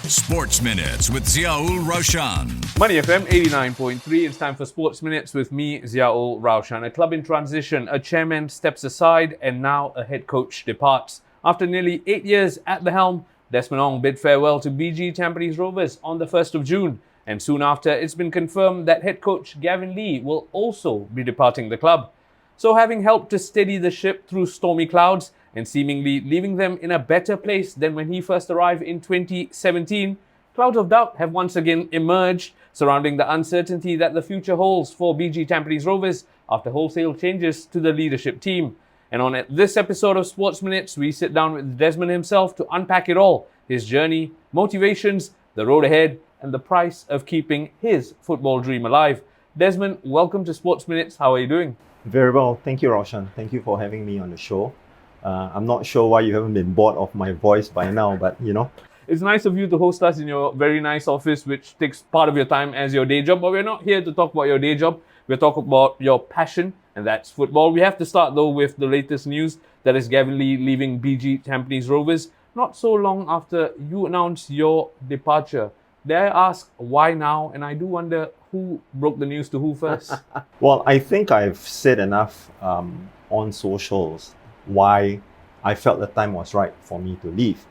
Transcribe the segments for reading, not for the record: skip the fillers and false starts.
Sports Minutes with Raushan. Money FM 89.3. It's time for Sports Minutes with me, Raushan. A club in transition, a chairman steps aside, and now a head coach departs. After nearly 8 years at the helm, Desmond Ong bid farewell to BG Tampines Rovers on the 1st of June. And soon after, it's been confirmed that head coach Gavin Lee will also be departing the club. So having helped to steady the ship through stormy clouds and seemingly leaving them in a better place than when he first arrived in 2017, clouds of doubt have once again emerged surrounding the uncertainty that the future holds for BG Tampines Rovers after wholesale changes to the leadership team. And on this episode of Sports Minutes, we sit down with Desmond himself to unpack it all, his journey, motivations, the road ahead, and the price of keeping his football dream alive. Desmond, welcome to Sports Minutes. How are you doing? Very well. Thank you, Raushan. Thank you for having me on the show. I'm not sure why you haven't been bored of my voice by now, but you know. It's nice of you to host us in your very nice office, which takes part of your time as your day job. But we're not here to talk about your day job. We're talking about your passion, and that's football. We have to start, though, with the latest news. That is Gavin Lee leaving BG Tampines Rovers not so long after you announced your departure. Dare I ask why now? And I do wonder who broke the news to who first. Well, I think I've said enough on socials why I felt the time was right for me to leave.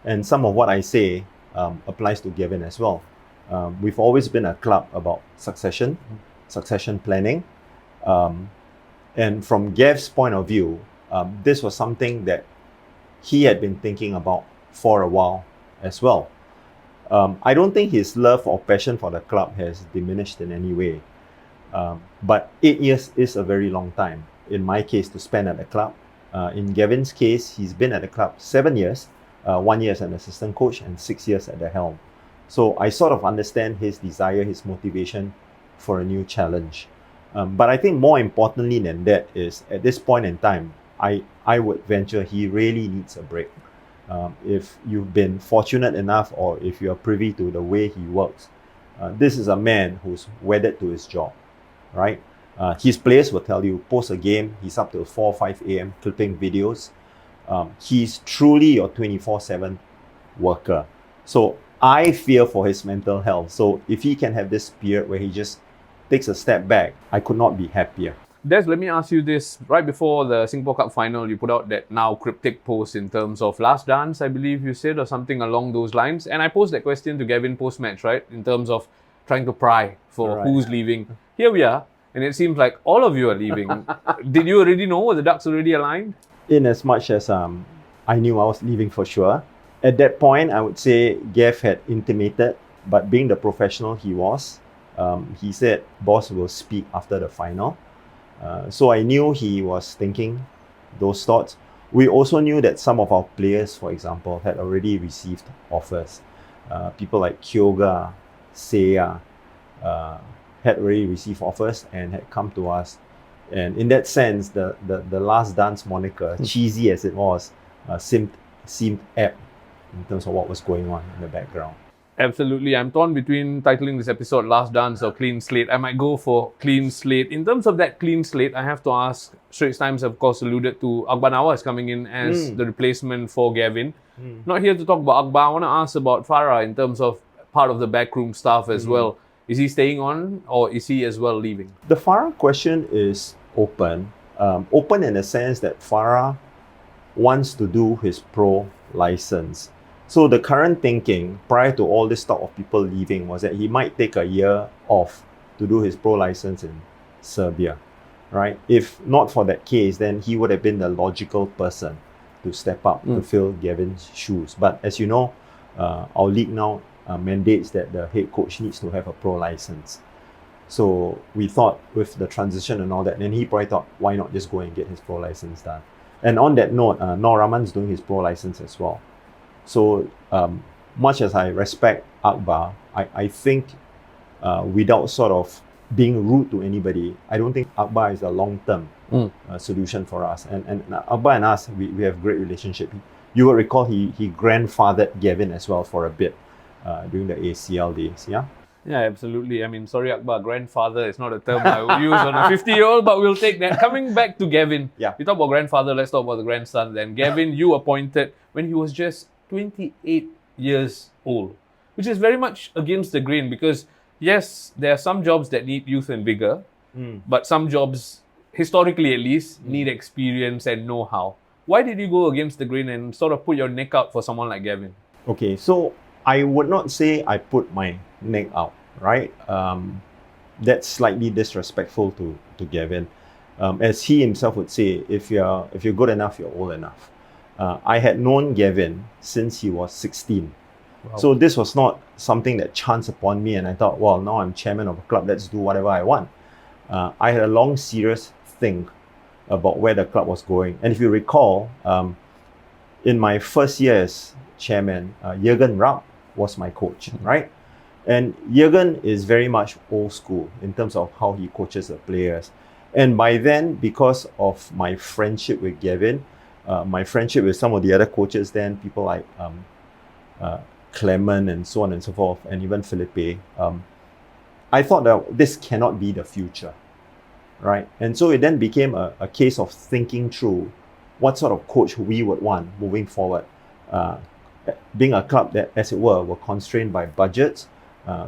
And some of what I say applies to Gavin as well. We've always been a club about succession planning. And from Gav's point of view, this was something that he had been thinking about for a while as well. I don't think his love or passion for the club has diminished in any way. But 8 years is a very long time, in my case, to spend at the club. In Gavin's case, he's been at the club 7 years, 1 year as an assistant coach and 6 years at the helm. So I sort of understand his desire, his motivation for a new challenge. But I think more importantly than that is, at this point in time, I would venture he really needs a break. If you've been fortunate enough or if you are privy to the way he works, this is a man who's wedded to his job, right? His players will tell you, post a game, he's up till 4 or 5 a.m. clipping videos. He's truly your 24/7 worker. So I fear for his mental health. So if he can have this period where he just takes a step back, I could not be happier. Des, let me ask you this. Right before the Singapore Cup final, you put out that now cryptic post in terms of last dance, I believe you said, or something along those lines. And I posed that question to Gavin post-match, right? In terms of trying to pry for who's leaving. Here we are, and it seems like all of you are leaving. Did you already know? Were the ducks already aligned? In as much as I knew I was leaving for sure. At that point, I would say Gav had intimated, but being the professional he was, he said, boss will speak after the final. So I knew he was thinking those thoughts. We also knew that some of our players, for example, had already received offers. People like Kyoga, Seiya, had already received offers and had come to us. And in that sense, the last dance moniker, cheesy as it was, seemed apt in terms of what was going on in the background. Absolutely. I'm torn between titling this episode Last Dance or Clean Slate. I might go for Clean Slate. In terms of that clean slate, I have to ask, Straits Times have of course alluded to Akbar Nawaz coming in as the replacement for Gavin. Not here to talk about Akbar. I want to ask about Farah in terms of part of the backroom staff as well. Is he staying on or is he as well leaving? The Farah question is open. Open in the sense that Farah wants to do his pro license. So the current thinking prior to all this talk of people leaving was that he might take a year off to do his pro license in Serbia, right? If not for that case, then he would have been the logical person to step up to fill Gavin's shoes. But as you know, our league now mandates that the head coach needs to have a pro license. So we thought with the transition and all that, then he probably thought, why not just go and get his pro license done? And on that note, Noor Rahman's doing his pro license as well. So much as I respect Akbar, I think without sort of being rude to anybody, I don't think Akbar is a long-term solution for us. And Akbar and us, we have great relationship. You will recall he grandfathered Gavin as well for a bit during the ACL days, yeah? Yeah, absolutely. I mean, sorry Akbar, grandfather is not a term I would use on a 50-year-old, but we'll take that. Coming back to Gavin, we talk about grandfather, let's talk about the grandson then. Gavin, you appointed when he was just 28 years old. which is very much against the grain because, yes, there are some jobs that need youth and vigor, but some jobs, historically at least, need experience and know-how. Why did you go against the grain and sort of put your neck out for someone like Gavin? Okay, so I would not say I put my neck out, right? That's slightly disrespectful to Gavin. As he himself would say, if you're good enough, you're old enough. I had known Gavin since he was 16. Wow. So this was not something that chanced upon me and I thought, well, now I'm chairman of a club, let's do whatever I want. I had a long, serious think about where the club was going. And if you recall, in my first year as chairman, Jürgen Rapp was my coach, right? And Jürgen is very much old school in terms of how he coaches the players. And by then, because of my friendship with Gavin, my friendship with some of the other coaches then, people like Clement and so on and so forth, and even Felipe, I thought that this cannot be the future, right? And so it then became a case of thinking through what sort of coach we would want moving forward. Being a club that, as it were constrained by budgets,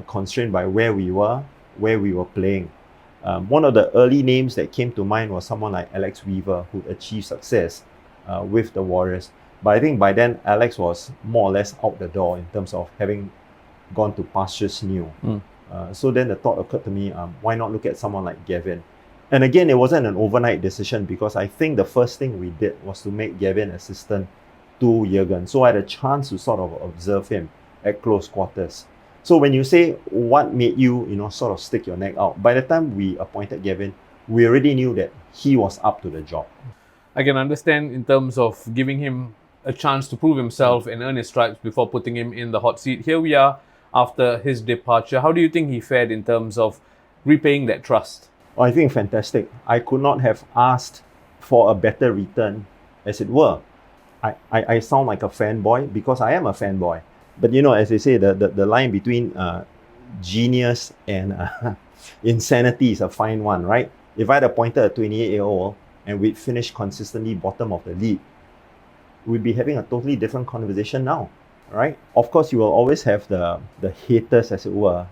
constrained by where we were playing. One of the early names that came to mind was someone like Alex Weaver, who achieved success with the Warriors. But I think by then, Alex was more or less out the door in terms of having gone to pastures new. So then the thought occurred to me, why not look at someone like Gavin? And again, it wasn't an overnight decision because I think the first thing we did was to make Gavin assistant to Jürgen. So I had a chance to sort of observe him at close quarters. So when you say what made you, sort of stick your neck out, by the time we appointed Gavin, we already knew that he was up to the job. I can understand in terms of giving him a chance to prove himself and earn his stripes before putting him in the hot seat. Here we are after his departure. How do you think he fared in terms of repaying that trust? I think fantastic. I could not have asked for a better return, as it were. I sound like a fanboy because I am a fanboy. But as they say, the line between genius and insanity is a fine one, right? If I'd appointed a 28-year-old and we'd finished consistently bottom of the league, we'd be having a totally different conversation now, right? Of course, you will always have the haters, as it were,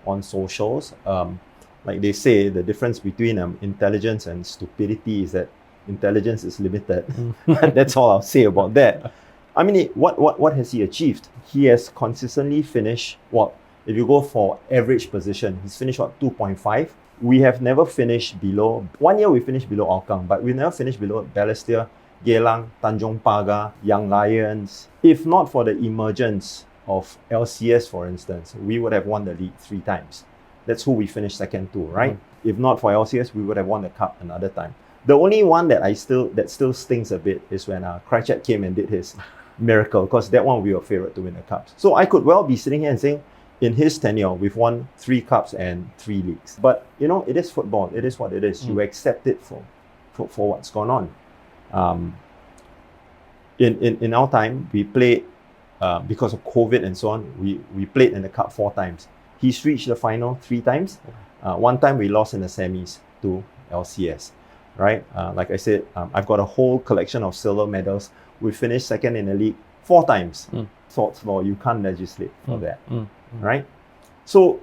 on socials. Like they say, the difference between intelligence and stupidity is that intelligence is limited. That's all I'll say about that. I mean, what has he achieved? He has consistently finished, if you go for average position, he's finished 2.5. We have never finished below, 1 year we finished below Hougang, but we never finished below Balestier, Geylang, Tanjong Pagar, Young Lions. If not for the emergence of LCS, for instance, we would have won the league 3 times. That's who we finished second to, right? If not for LCS, we would have won the cup another time. The only one that still stings a bit is when Krychek came and did his miracle, because that one we were favourite to win the cups. So I could well be sitting here and saying, in his tenure, we've won 3 cups and 3 leagues. But it is football. It is what it is. You accept it for what's gone on. In our time, we played because of COVID and so on. We played in the cup 4 times. He's reached the final 3 times. 1 time we lost in the semis to LCS. Right? Like I said, I've got a whole collection of silver medals. We finished second in the league 4 times. Thoughts law, you can't legislate for that. Right? So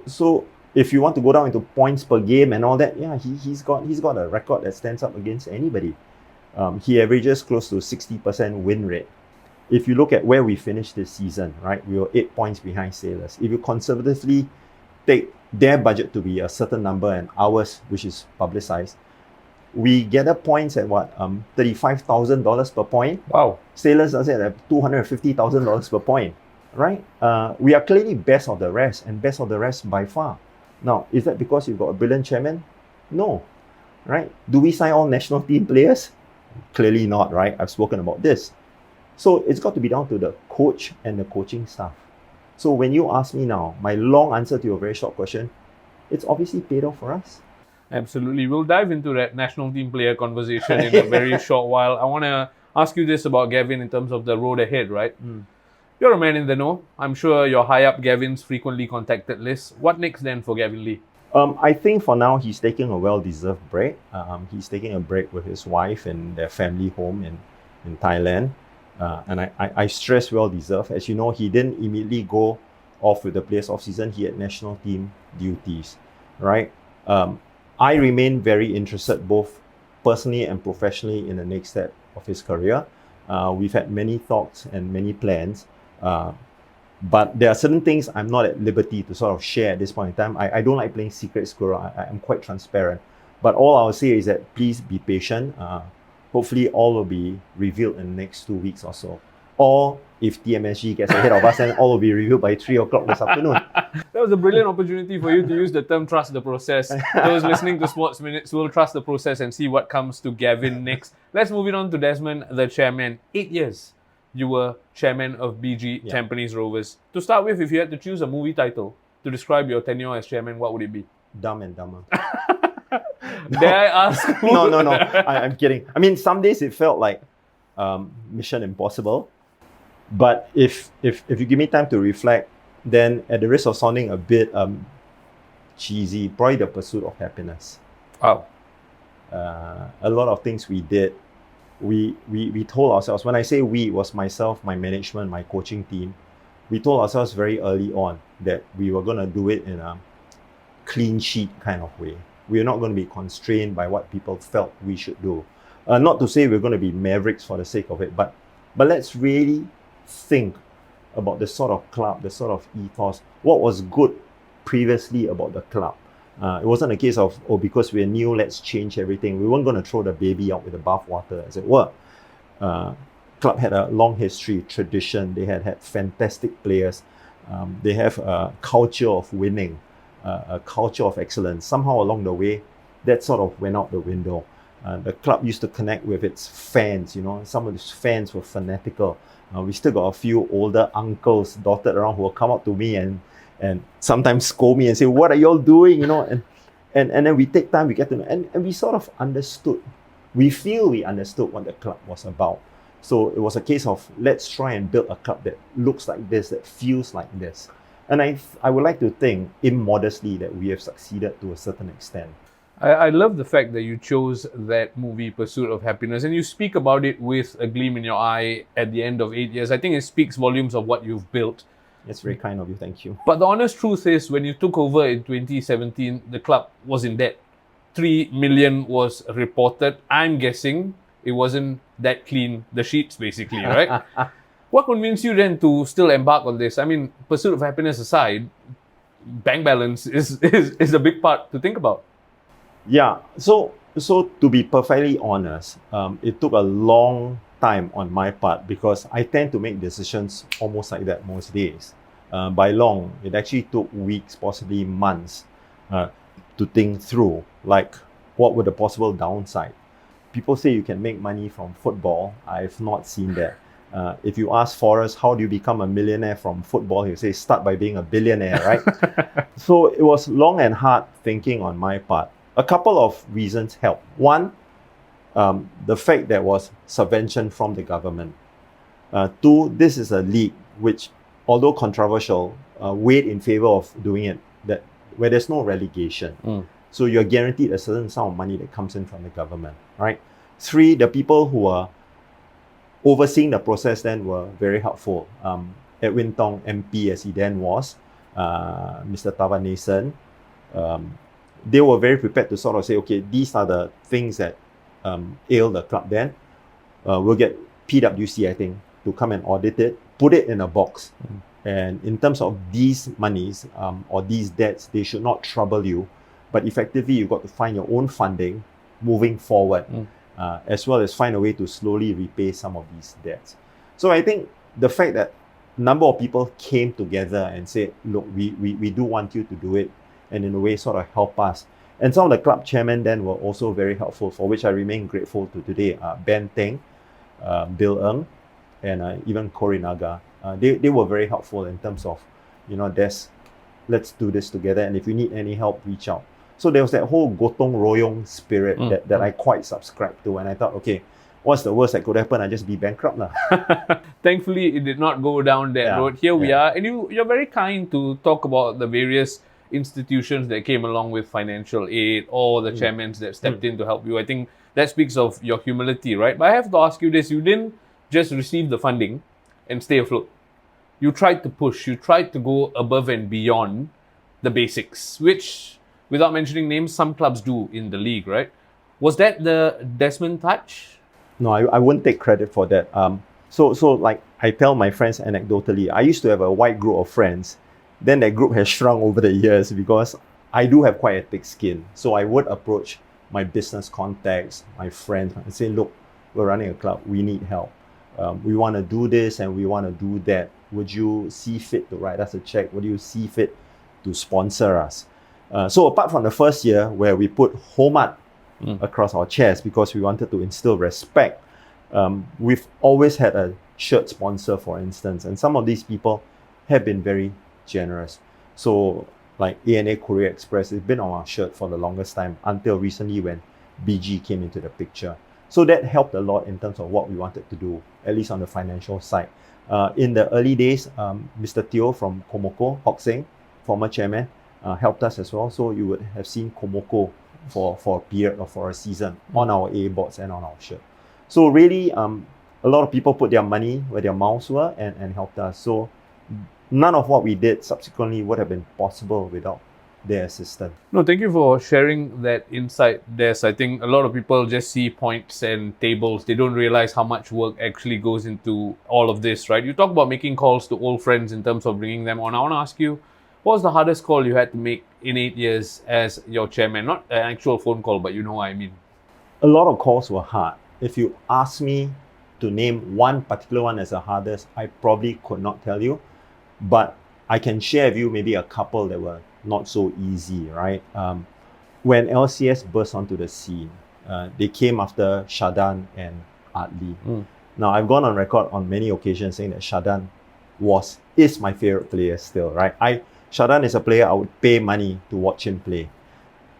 if you want to go down into points per game and all that, yeah, he's got a record that stands up against anybody. He averages close to 60% win rate. If you look at where we finished this season, right, we were 8 points behind Sailors. If you conservatively take their budget to be a certain number and ours, which is publicized, we gather points at $35,000 per point. Wow. Sailors does it at $250,000 per point, right? We are clearly best of the rest, and best of the rest by far. Now, is that because you've got a brilliant chairman? No, right? Do we sign all national team players? Clearly not, right? I've spoken about this. So it's got to be down to the coach and the coaching staff. So when you ask me now, my long answer to your very short question, it's obviously paid off for us. Absolutely. We'll dive into that national team player conversation in a very short while. I want to ask you this about Gavin in terms of the road ahead, right? You're a man in the know. I'm sure you're high up Gavin's frequently contacted list. What next then for Gavin Lee? I think for now he's taking a well-deserved break. He's taking a break with his wife and their family home in Thailand. And I stress well-deserved. As you know, he didn't immediately go off with the players off season, he had national team duties, right? I remain very interested both personally and professionally in the next step of his career. We've had many thoughts and many plans, but there are certain things I'm not at liberty to sort of share at this point in time. I don't like playing secret squirrel. I'm quite transparent. But all I'll say is that please be patient. Hopefully all will be revealed in the next 2 weeks or so. Or if TMSG gets ahead of us, then all will be revealed by 3 o'clock this afternoon. That was a brilliant opportunity for you to use the term trust the process. Those listening to Sports Minutes will trust the process and see what comes to Gavin next. Let's move it on to Desmond, the chairman. 8 years you were chairman of BG Tampines Rovers. To start with, if you had to choose a movie title to describe your tenure as chairman, what would it be? Dumb and Dumber. Dare I ask? No. I'm kidding. I mean, some days it felt like Mission Impossible. But if you give me time to reflect, then at the risk of sounding a bit cheesy, probably The Pursuit of Happiness. Wow. A lot of things we did, we told ourselves, when I say we, it was myself, my management, my coaching team, we told ourselves very early on that we were going to do it in a clean sheet kind of way. We were not going to be constrained by what people felt we should do. Not to say we're going to be mavericks for the sake of it, but let's really think about the sort of club, the sort of ethos, what was good previously about the club. It wasn't a case of, because we're new, let's change everything. We weren't going to throw the baby out with the bathwater, as it were. Club had a long history, tradition. They had fantastic players. They have a culture of winning, a culture of excellence. Somehow along the way, that sort of went out the window. The club used to connect with its fans, some of its fans were fanatical. We still got a few older uncles dotted around who will come up to me and sometimes scold me and say, what are y'all doing? And then we take time, we get to know, and we sort of understood. We feel we understood what the club was about. So it was a case of, let's try and build a club that looks like this, that feels like this. And I would like to think, immodestly, that we have succeeded to a certain extent. I love the fact that you chose that movie, Pursuit of Happiness, and you speak about it with a gleam in your eye at the end of 8 years. I think it speaks volumes of what you've built. It's very kind of you, thank you. But the honest truth is, when you took over in 2017, the club was in debt. 3 million was reported. I'm guessing it wasn't that clean, the sheets basically, right? What convinced you then to still embark on this? I mean, Pursuit of Happiness aside, bank balance is a big part to think about. Yeah, so to be perfectly honest, it took a long time on my part because I tend to make decisions almost like that most days. By long, it actually took weeks, possibly months, to think through, like what were the possible downside. People say you can make money from football. I've not seen that. If you ask Forrest, how do you become a millionaire from football? He'll say, start by being a billionaire, right? So it was long and hard thinking on my part. A couple of reasons helped. One, the fact there was subvention from the government. Two, this is a league which, although controversial, weighed in favor of doing it, that where there's no relegation. So you're guaranteed a certain sum of money that comes in from the government, right? Three, the people who are overseeing the process then were very helpful. Edwin Tong, MP, as he then was, Mr. Tavanason, they were very prepared to sort of say, okay, these are the things that ail the club then. We'll get PwC, I think, to come and audit it, put it in a box. And in terms of these monies or these debts, they should not trouble you. But effectively, you've got to find your own funding moving forward, as well as find a way to slowly repay some of these debts. So I think the fact that a number of people came together and said, look, we do want you to do it, and in a way sort of help us. And some of the club chairmen then were also very helpful, for which I remain grateful to today. Ben Teng, Bill Ng, and even Corey Naga. They were very helpful in terms of, let's do this together, and if you need any help, reach out. So there was that whole gotong royong spirit that I quite subscribed to, and I thought, okay, what's the worst that could happen? I just be bankrupt lah. Thankfully, it did not go down that road. Here we are, and you're very kind to talk about the various institutions that came along with financial aid or the chairmen that stepped in to help you. I think that speaks of your humility, right? But I have to ask you this: you didn't just receive the funding and stay afloat. you tried to push, you tried to go above and beyond the basics, which, without mentioning names, some clubs do in the league, right? Was that the Desmond touch? No, I wouldn't take credit for that. So like I tell my friends anecdotally, I used to have a wide group of friends. Then that group has shrunk over the years because I do have quite a thick skin. So I would approach my business contacts, my friends, and say, look, we're running a club. We need help. We want to do this and we want to do that. Would you see fit to write us a check? Would you see fit to sponsor us? So apart from the first year where we put Homat across our chest because we wanted to instill respect, we've always had a shirt sponsor, for instance, and some of these people have been very generous. So like ANA Courier Express has been on our shirt for the longest time until recently when BG came into the picture. So that helped a lot in terms of what we wanted to do, at least on the financial side. In the early days, Mr. Teo from Komoko, Hock Seng, former chairman, helped us as well. So you would have seen Komoko for a period or for a season on our A boards and on our shirt. So really, a lot of people put their money where their mouths were and helped us. So none of what we did subsequently would have been possible without their assistance. No, thank you for sharing that insight, Des. I think a lot of people just see points and tables. They don't realize how much work actually goes into all of this, right? You talk about making calls to old friends in terms of bringing them on. I want to ask you, what was the hardest call you had to make in 8 years as your chairman? Not an actual phone call, but you know what I mean. A lot of calls were hard. If you ask me to name one particular one as the hardest, I probably could not tell you. But I can share with you maybe a couple that were not so easy, right? When LCS burst onto the scene, they came after Shadan and Adli. Now, I've gone on record on many occasions saying that Shadan is my favorite player still, right? Shadan is a player I would pay money to watch him play.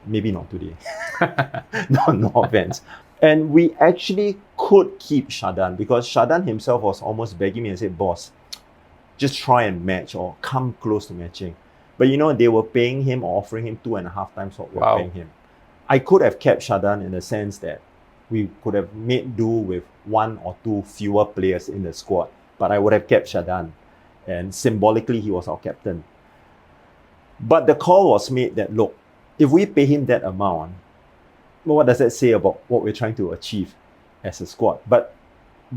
Maybe not today. No offense. And we actually could keep Shadan because Shadan himself was almost begging me and said, boss, just try and match or come close to matching. But you know, they were paying him or offering him 2.5 times what we were paying him. I could have kept Shadan in the sense that we could have made do with 1 or 2 fewer players in the squad, but I would have kept Shadan. And symbolically, he was our captain. But the call was made that, look, if we pay him that amount, what does that say about what we're trying to achieve as a squad? But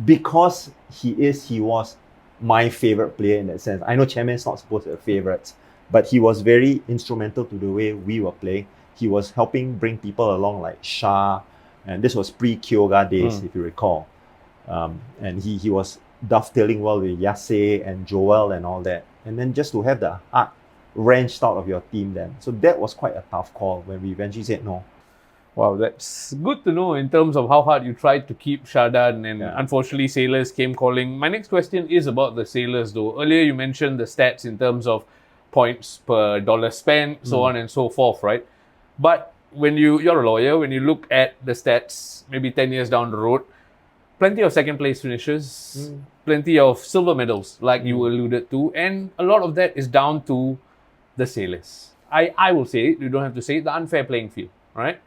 because he was my favorite player in that sense. I know chairman is not supposed to have favorites, but he was very instrumental to the way we were playing. He was helping bring people along like Shah, and this was pre-Kyoga days, if you recall. And he was dovetailing well with Yase and Joel and all that. And then just to have the heart wrenched out of your team then. So that was quite a tough call when we eventually said no. Wow, that's good to know in terms of how hard you tried to keep Shadan, and unfortunately Sailors came calling. My next question is about the Sailors though. Earlier you mentioned the stats in terms of points per dollar spent, so on and so forth, right? But when you're a lawyer, when you look at the stats, maybe 10 years down the road, plenty of second place finishes, plenty of silver medals like you alluded to, and a lot of that is down to the Sailors. I will say it, you don't have to say it, the unfair playing field, right?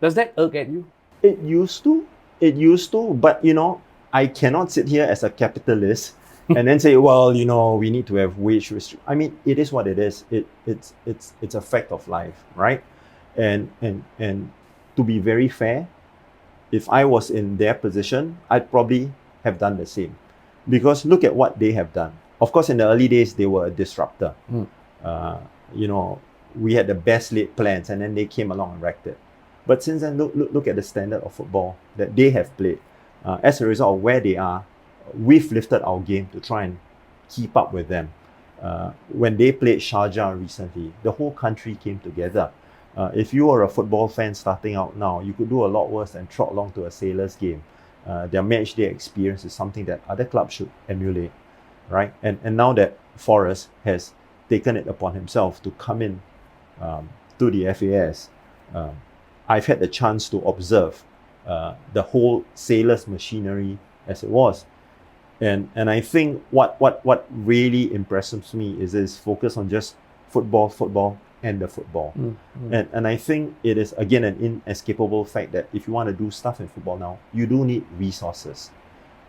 Does that irk at you? It used to, but you know, I cannot sit here as a capitalist and then say, well, you know, we need to have wage restriction. I mean, it is what it is. It's a fact of life, right? And to be very fair, if I was in their position, I'd probably have done the same. Because look at what they have done. Of course, in the early days, they were a disruptor. You know, we had the best laid plans and then they came along and wrecked it. But since then, look at the standard of football that they have played. As a result of where they are, we've lifted our game to try and keep up with them. When they played Sharjah recently, the whole country came together. If you are a football fan starting out now, you could do a lot worse than trot along to a Sailors game. Their match day experience is something that other clubs should emulate, right? And now that Forrest has taken it upon himself to come in to the FAS, I've had the chance to observe the whole Sailors machinery as it was. And I think what really impresses me is this focus on just football, and the football. And I think it is, again, an inescapable fact that if you want to do stuff in football now, you do need resources,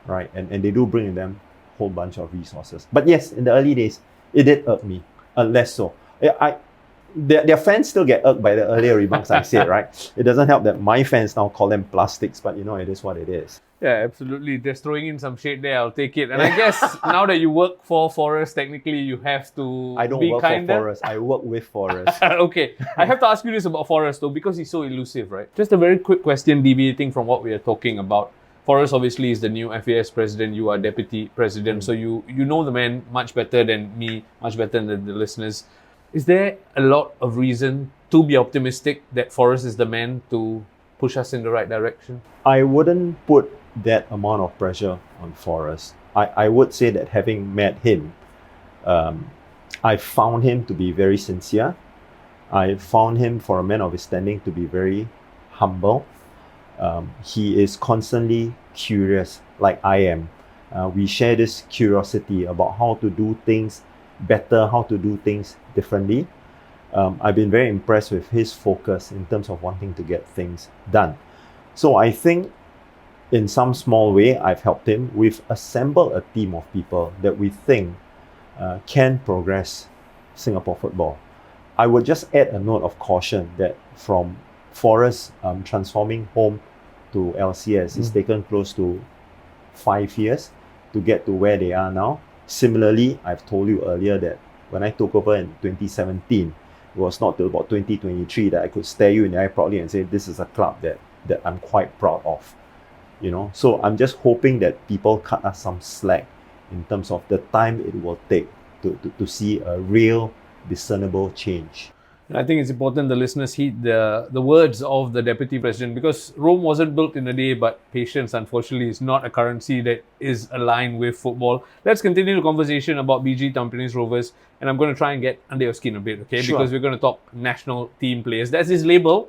right? And they do bring them whole bunch of resources. But yes, in the early days, it did irk me, less so. Their fans still get irked by the earlier remarks I said, right? It doesn't help that my fans now call them plastics, but it is what it is. Yeah, absolutely. Just throwing in some shade there, I'll take it. And I guess now that you work for Forest, technically you have to I don't be work kinder. for Forest, I work with Forest. Okay, I have to ask you this about Forest though, because he's so elusive, right? Just a very quick question deviating from what we are talking about. Forest obviously is the new FAS president, you are deputy president, so you know the man much better than me, much better than the listeners. Is there a lot of reason to be optimistic that Forest is the man to push us in the right direction? I wouldn't put that amount of pressure on Forest. I would say that having met him, I found him to be very sincere. I found him, for a man of his standing, to be very humble. He is constantly curious, like I am. We share this curiosity about how to do things better, how to do things differently. I've been very impressed with his focus in terms of wanting to get things done. So I think in some small way, I've helped him. We've assembled a team of people that we think can progress Singapore football. I would just add a note of caution that from Forest transforming home to LCS, it's taken close to 5 years to get to where they are now. Similarly, I've told you earlier that when I took over in 2017, it was not till about 2023 that I could stare you in the eye proudly and say, this is a club that I'm quite proud of. So I'm just hoping that people cut us some slack in terms of the time it will take to see a real discernible change. I think it's important the listeners heed the words of the deputy president, because Rome wasn't built in a day, but patience, unfortunately, is not a currency that is aligned with football. Let's continue the conversation about BG Tampines Rovers, and I'm going to try and get under your skin a bit, okay? Sure. Because we're going to talk national team players. That's his label,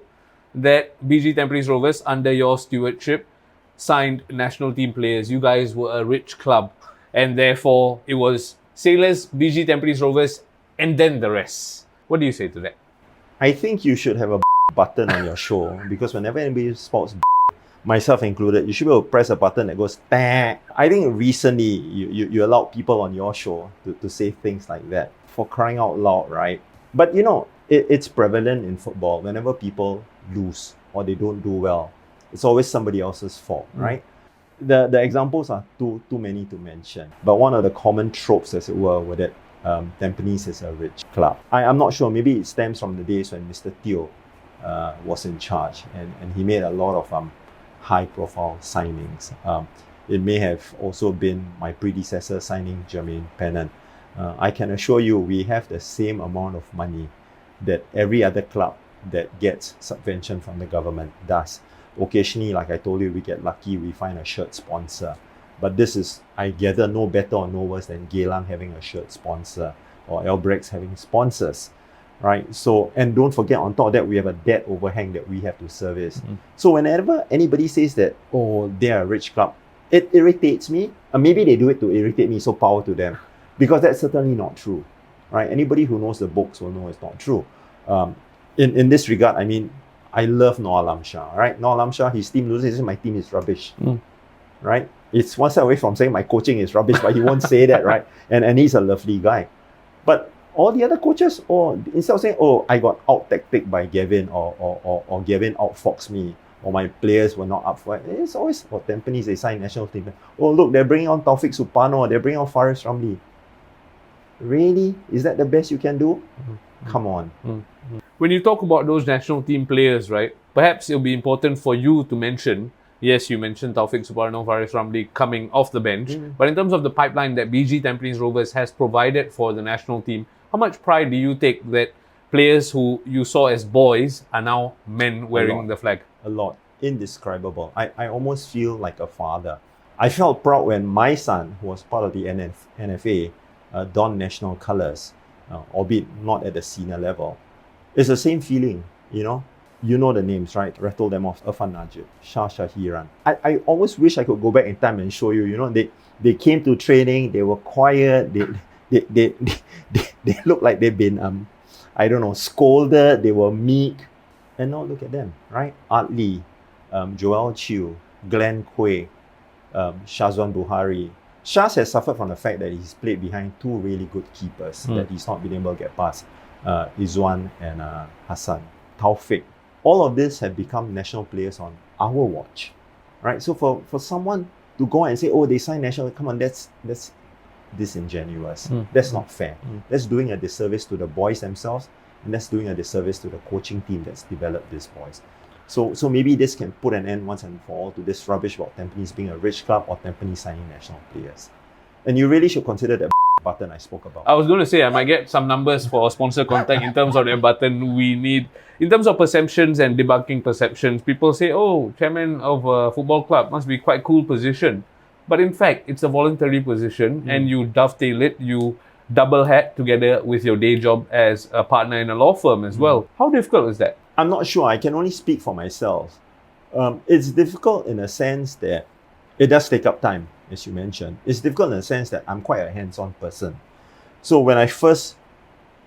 that BG Tampines Rovers, under your stewardship, signed national team players. You guys were a rich club, and therefore it was Sailors, BG Tampines Rovers, and then the rest. What do you say to that? I think you should have a button on your show, because whenever anybody spouts, myself included, you should be able to press a button that goes, bah. I think recently you allowed people on your show to say things like that. For crying out loud, right? But it's prevalent in football. Whenever people lose or they don't do well, it's always somebody else's fault, right? The examples are too many to mention. But one of the common tropes, as it were that Tampines is a rich club. I'm not sure, maybe it stems from the days when Mr. Teo was in charge and he made a lot of high-profile signings. It may have also been my predecessor signing Jermaine Pennant. I can assure you we have the same amount of money that every other club that gets subvention from the government does. Occasionally, like I told you, we get lucky, we find a shirt sponsor. But this is, I gather, no better or no worse than Geylang having a shirt sponsor or Albrechts having sponsors, right? So, and don't forget, on top of that, we have a debt overhang that we have to service. So whenever anybody says that, oh, they're a rich club, it irritates me. Maybe they do it to irritate me, so power to them. Because that's certainly not true, right? Anybody who knows the books will know it's not true. In this regard, I mean, I love Noah Lamshah, right? Noah Lamshah, his team loses, my team is rubbish, right? It's one step away from saying my coaching is rubbish, but he won't say that, right? And he's a lovely guy. But all the other coaches, instead of saying, I got out-tacticked by Gavin or Gavin out-foxed me, or my players were not up for it, it's always, Tampines, they signed national team. Look, they're bringing on Taufik Supano, they're bringing on Faris Ramli. Really? Is that the best you can do? Come on. When you talk about those national team players, right, perhaps it'll be important for you to mention, yes, you mentioned Taufik Supano, Faris Ramli coming off the bench, but in terms of the pipeline that BG Tampines Rovers has provided for the national team, how much pride do you take that players who you saw as boys are now men wearing the flag? A lot. Indescribable. I almost feel like a father. I felt proud when my son, who was part of the NFA, donned national colours, albeit not at the senior level. It's the same feeling, You know the names, right? Rattle them off. Irfan Najib, Shah Shahiran. I always wish I could go back in time and show you, they came to training, they were quiet, they looked like they've been, scolded, they were meek. And now look at them, right? Art Lee, Joel Chew, Glenn Quay, Shazwan Buhari, Shaz has suffered from the fact that he's played behind two really good keepers that he's not been able to get past, Izwan and Hassan. Taufik. All of this have become national players on our watch, right? So for someone to go and say, oh, they signed national, come on, that's disingenuous. That's not fair. That's doing a disservice to the boys themselves, and that's doing a disservice to the coaching team that's developed these boys. So maybe this can put an end once and for all to this rubbish about Tampines being a rich club or Tampines signing national players. And you really should consider that button I spoke about. I was going to say, I might get some numbers for sponsor contact in terms of the button we need. In terms of perceptions and debunking perceptions, people say, oh, chairman of a football club must be quite cool position. But in fact, it's a voluntary position and you dovetail it, you double hat together with your day job as a partner in a law firm as well. How difficult is that? I'm not sure. I can only speak for myself. It's difficult in a sense that it does take up time, as you mentioned. It's difficult in the sense that I'm quite a hands-on person. So when I first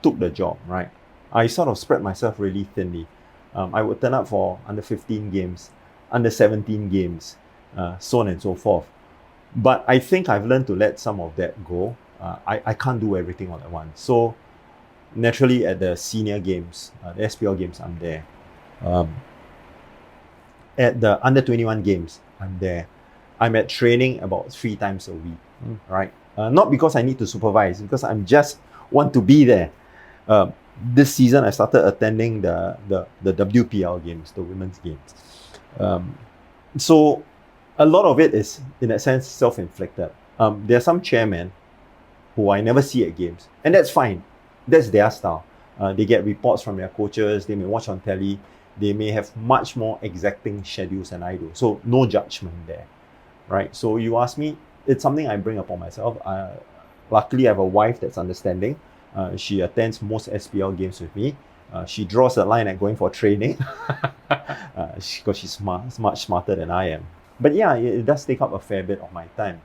took the job, right, I sort of spread myself really thinly. I would turn up for under 15 games, under 17 games, so on and so forth. But I think I've learned to let some of that go. I can't do everything all at once. So naturally at the senior games, the SPL games, I'm there. At the under 21 games, I'm there. I'm at training about 3 times a week, right? Not because I need to supervise, because I'm just want to be there. This season, I started attending the WPL games, the women's games. So a lot of it is, in a sense, self-inflicted. There are some chairmen who I never see at games, and that's fine. That's their style. They get reports from their coaches, they may watch on telly, they may have much more exacting schedules than I do. So no judgment there, right? So you ask me, it's something I bring upon myself. Luckily, I have a wife that's understanding. She attends most SPL games with me. She draws a line at going for training because she's much smarter than I am. But yeah, it does take up a fair bit of my time.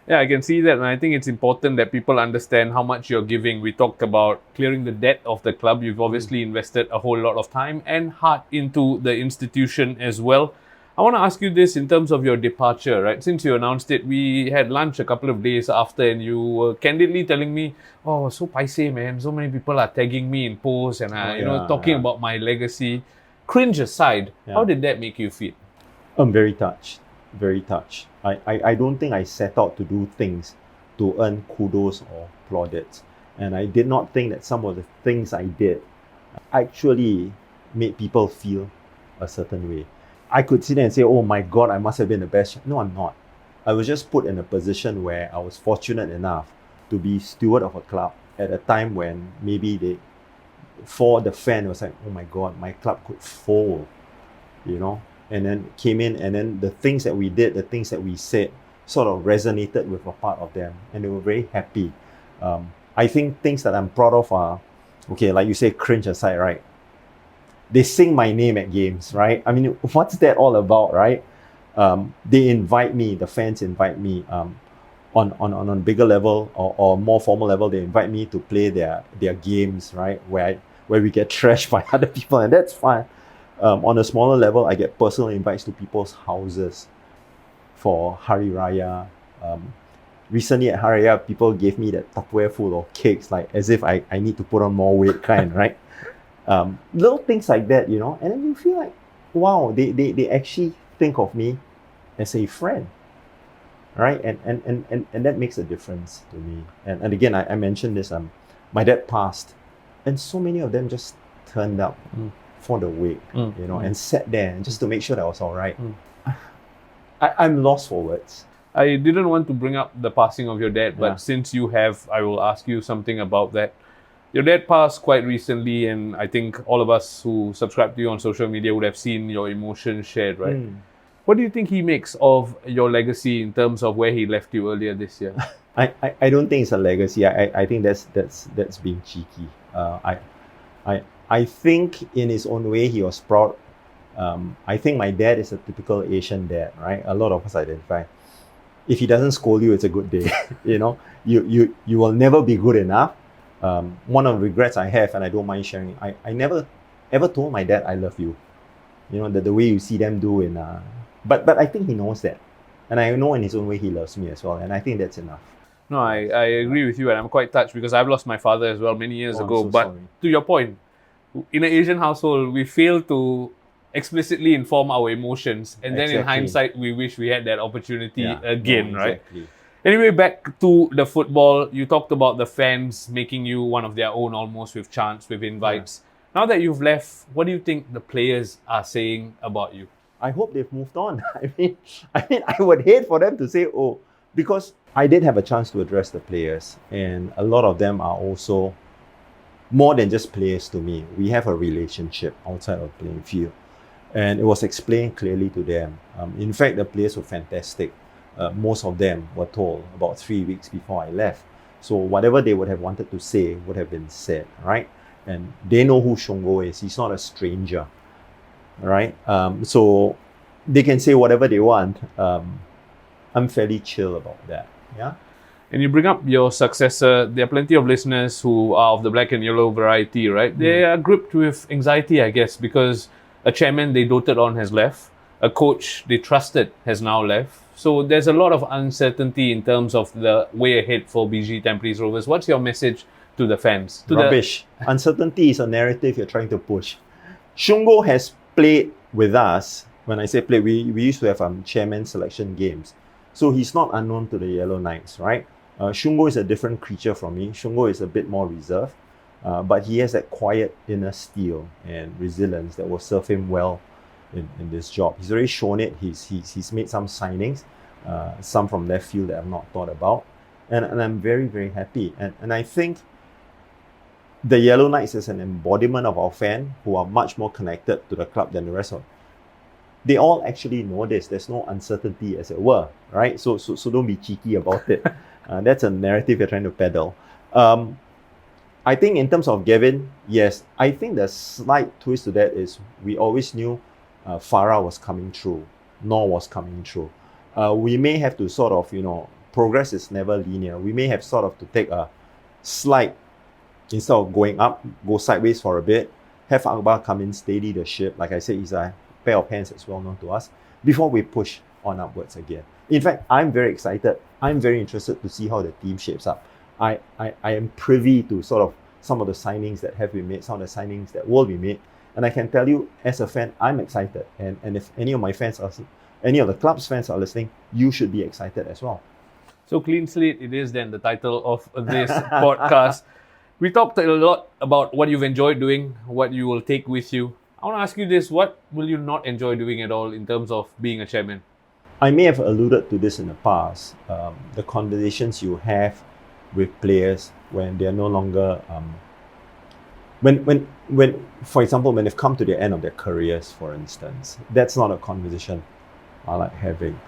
Yeah, I can see that, and I think it's important that people understand how much you're giving. We talked about clearing the debt of the club. You've obviously invested a whole lot of time and heart into the institution as well. I want to ask you this in terms of your departure, right? Since you announced it, we had lunch a couple of days after, and you were candidly telling me, oh, so paise, man. So many people are tagging me in posts and talking about my legacy. Cringe aside, how did that make you feel? I'm very touched. Very touched. I don't think I set out to do things to earn kudos or plaudits. And I did not think that some of the things I did actually made people feel a certain way. I could sit there and say, oh my God, I must have been the best. No, I'm not. I was just put in a position where I was fortunate enough to be steward of a club at a time when maybe for the fan, it was like, oh my God, my club could fold, and then came in, and then the things that we did, the things that we said sort of resonated with a part of them, and they were very happy. I think things that I'm proud of are, okay, like you say, cringe aside, right? They sing my name at games, right? I mean, what's that all about, right? They invite me, the fans invite me on a bigger level or more formal level. They invite me to play their games, right? Where we get trashed by other people, and that's fine. On a smaller level, I get personal invites to people's houses for Hari Raya. Recently at Hari Raya, people gave me that Tupperware full of cakes, like as if I need to put on more weight kind, right? Little things like that, and then you feel like, wow, they actually think of me as a friend, right? And that makes a difference to me. And again, I mentioned this, my dad passed, and so many of them just turned up for the wake, and sat there and just to make sure that I was all right. I'm lost for words. I didn't want to bring up the passing of your dad, but since you have, I will ask you something about that. Your dad passed quite recently, and I think all of us who subscribe to you on social media would have seen your emotions shared, right? What do you think he makes of your legacy in terms of where he left you earlier this year? I don't think it's a legacy. I think that's being cheeky. I think in his own way he was proud. I think my dad is a typical Asian dad, right? A lot of us identify. If he doesn't scold you, it's a good day. You will never be good enough. One of the regrets I have, and I don't mind sharing, I never ever told my dad I love you. The way you see them do in but I think he knows that. And I know in his own way he loves me as well. And I think that's enough. No, I agree with you, and I'm quite touched because I've lost my father as well many years Oh, I'm ago. so But sorry. to your point, in an Asian household, we fail to explicitly inform our emotions, and then in Exactly. hindsight, we wish we had that opportunity again, no, right? exactly. Anyway, back to the football. You talked about the fans making you one of their own almost with chants, with invites. Now that you've left, what do you think the players are saying about you? I hope they've moved on. I would hate for them to say, oh, because I did have a chance to address the players, and a lot of them are also more than just players to me. We have a relationship outside of the playing field, and it was explained clearly to them. In fact, the players were fantastic. Most of them were told about 3 weeks before I left. So whatever they would have wanted to say would have been said, right? And they know who Shongo is. He's not a stranger, right? So they can say whatever they want. I'm fairly chill about that. Yeah. And you bring up your successor. There are plenty of listeners who are of the black and yellow variety, right? They are gripped with anxiety, I guess, because a chairman they doted on has left, a coach they trusted has now left. So there's a lot of uncertainty in terms of the way ahead for BG Tampines Rovers. What's your message to the fans? Rubbish. Uncertainty is a narrative you're trying to push. Shungo has played with us. When I say play, we used to have chairman selection games. So he's not unknown to the Yellow Knights, right? Shungo is a different creature from me. Shungo is a bit more reserved, but he has that quiet inner steel and resilience that will serve him well in this job. He's already shown it. He's made some signings, some from left field that I've not thought about. And I'm very, very happy. And I think the Yellow Knights is an embodiment of our fan who are much more connected to the club than the rest of. They all actually know this. There's no uncertainty, as it were, right? So don't be cheeky about it. That's a narrative you're trying to peddle. I think in terms of Gavin, yes, I think the slight twist to that is we always knew Farah was coming through, Nor was coming through. We may have to sort of, progress is never linear. We may have sort of to take a slight, instead of going up, go sideways for a bit, have Akbar come in, steady the ship. Like I said, he's a pair of hands that's well known to us, before we push on upwards again. In fact, I'm very excited. I'm very interested to see how the team shapes up. I am privy to sort of some of the signings that have been made, some of the signings that will be made. And I can tell you, as a fan, I'm excited. And if any of my fans are, any of the club's fans are listening, you should be excited as well. So clean slate, it is then the title of this podcast. We talked a lot about what you've enjoyed doing, what you will take with you. I want to ask you this, what will you not enjoy doing at all in terms of being a chairman? I may have alluded to this in the past. The conversations you have with players when they're no longer, when for example, when they've come to the end of their careers, for instance, that's not a conversation I like having.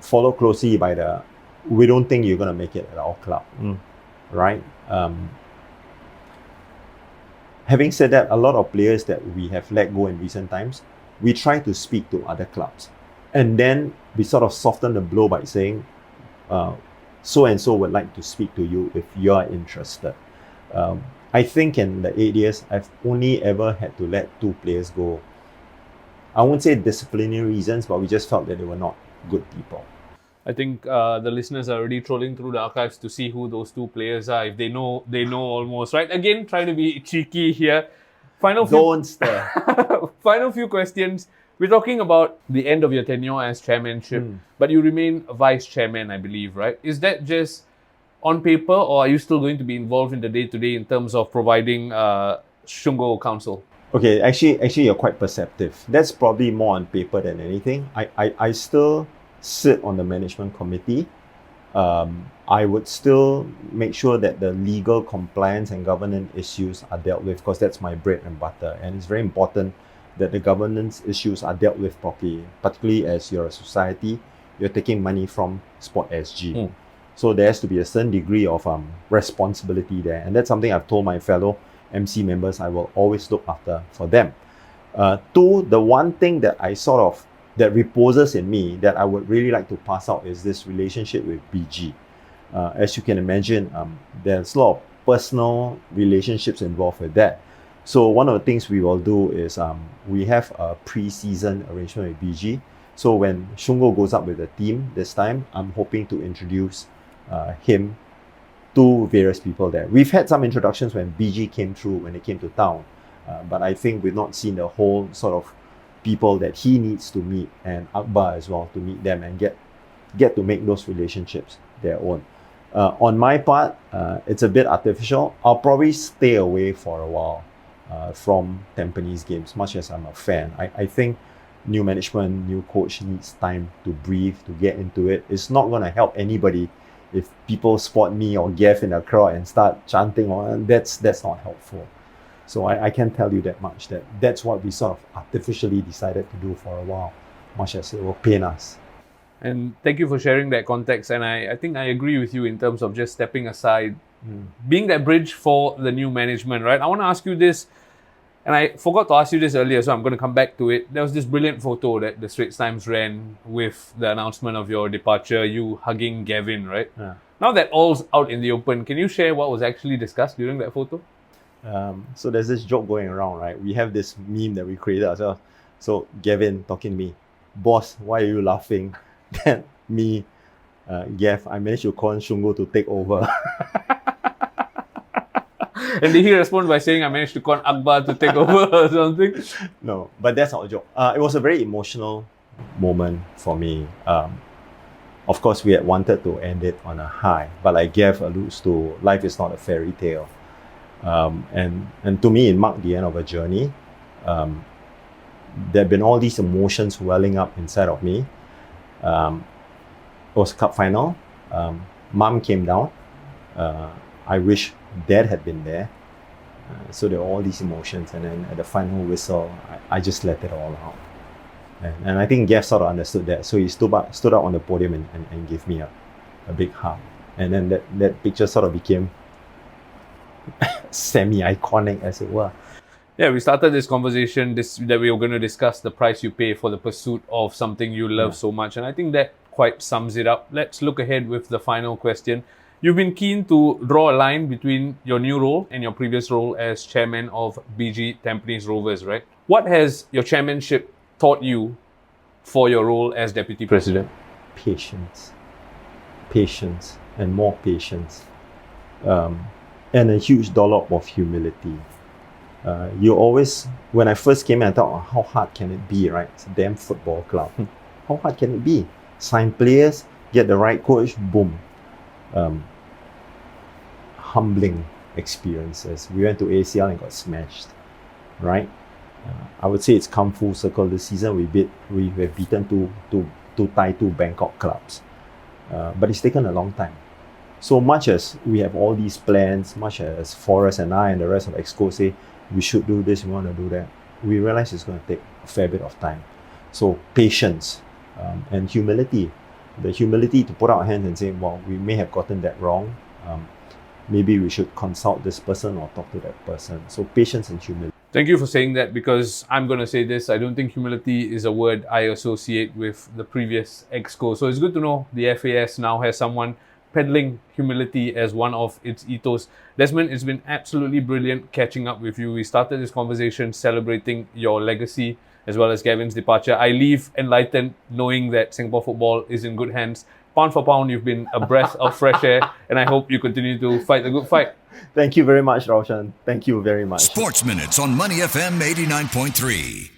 Follow closely by we don't think you're going to make it at our club, right? Having said that, a lot of players that we have let go in recent times, we try to speak to other clubs. And then we sort of soften the blow by saying, so-and-so would like to speak to you if you're interested. I think in the 8 years, I've only ever had to let 2 players go. I won't say disciplinary reasons, but we just felt that they were not good people. I think the listeners are already trolling through the archives to see who those 2 players are. If they know almost, right? Again, trying to be cheeky here. Don't stir. Final few questions. We're talking about the end of your tenure as chairmanship, but you remain vice chairman, I believe, right? Is that just on paper, or are you still going to be involved in the day-to-day in terms of providing Shungo counsel? Okay, actually, you're quite perceptive. That's probably more on paper than anything. I still sit on the management committee. I would still make sure that the legal compliance and governance issues are dealt with, because that's my bread and butter. And it's very important that the governance issues are dealt with properly, particularly as you're a society, you're taking money from Sport SG. So there has to be a certain degree of responsibility there. And that's something I've told my fellow MC members I will always look after for them. 2, the one thing that that reposes in me that I would really like to pass out is this relationship with BG. As you can imagine, there's a lot of personal relationships involved with that. So one of the things we will do is we have a pre-season arrangement with BG. So when Shungo goes up with the team this time, I'm hoping to introduce him to various people there. We've had some introductions when BG came through, when they came to town, but I think we've not seen the whole sort of people that he needs to meet, and Akbar as well, to meet them and get to make those relationships their own. On my part, it's a bit artificial. I'll probably stay away for a while from Tampines games, much as I'm a fan. I think new management, new coach needs time to breathe, to get into it. It's not going to help anybody if people spot me or Gav in the crowd and start chanting on. That's not helpful. So I can tell you that much, that's what we sort of artificially decided to do for a while, much as it will pain us. And thank you for sharing that context. And I think I agree with you in terms of just stepping aside, being that bridge for the new management, right? I want to ask you this, and I forgot to ask you this earlier, so I'm going to come back to it. There was this brilliant photo that the Straits Times ran with the announcement of your departure, you hugging Gavin, right? Yeah. Now that all's out in the open, can you share what was actually discussed during that photo? So there's this joke going around, right? We have this meme that we created ourselves. So Gavin talking to me, boss, why are you laughing? Then me, Gav, I managed to con Shungo to take over. And did he respond by saying, I managed to con Akbar to take over or something? No, but that's not a joke. It was a very emotional moment for me. Of course, we had wanted to end it on a high, but like Gav alludes to, life is not a fairy tale. And to me, it marked the end of a journey. There have been all these emotions welling up inside of me. It was cup final. Mum came down. I wish Dad had been there. So there were all these emotions, and then at the final whistle, I just let it all out. And I think Gav sort of understood that. So he stood up on the podium and gave me a big hug. And then that picture sort of became semi-iconic, as it were. Yeah, we started this conversation that we were going to discuss the price you pay for the pursuit of something you love so much. And I think that quite sums it up. Let's look ahead with the final question. You've been keen to draw a line between your new role and your previous role as chairman of BG Tampines Rovers, right? What has your chairmanship taught you for your role as deputy president? Patience, and more patience. And a huge dollop of humility. You always, when I first came in, I thought, how hard can it be, right? It's a damn football club. How hard can it be? Sign players, get the right coach, boom. Humbling experiences. We went to ACL and got smashed, right? I would say it's come full circle this season. We have beaten two Bangkok clubs. But it's taken a long time. So much as we have all these plans, much as Forrest and I and the rest of Exco say, we should do this, we want to do that, we realize it's going to take a fair bit of time. So patience and humility. The humility to put our hands and say, well, we may have gotten that wrong. Maybe we should consult this person or talk to that person. So patience and humility. Thank you for saying that, because I'm going to say this. I don't think humility is a word I associate with the previous Exco. So it's good to know the FAS now has someone peddling humility as one of its ethos. Desmond, it's been absolutely brilliant catching up with you. We started this conversation celebrating your legacy as well as Gavin's departure. I leave enlightened knowing that Singapore football is in good hands. Pound for pound, you've been a breath of fresh air, and I hope you continue to fight the good fight. Thank you very much, Raushan. Thank you very much. Sports Minutes on Money FM 89.3.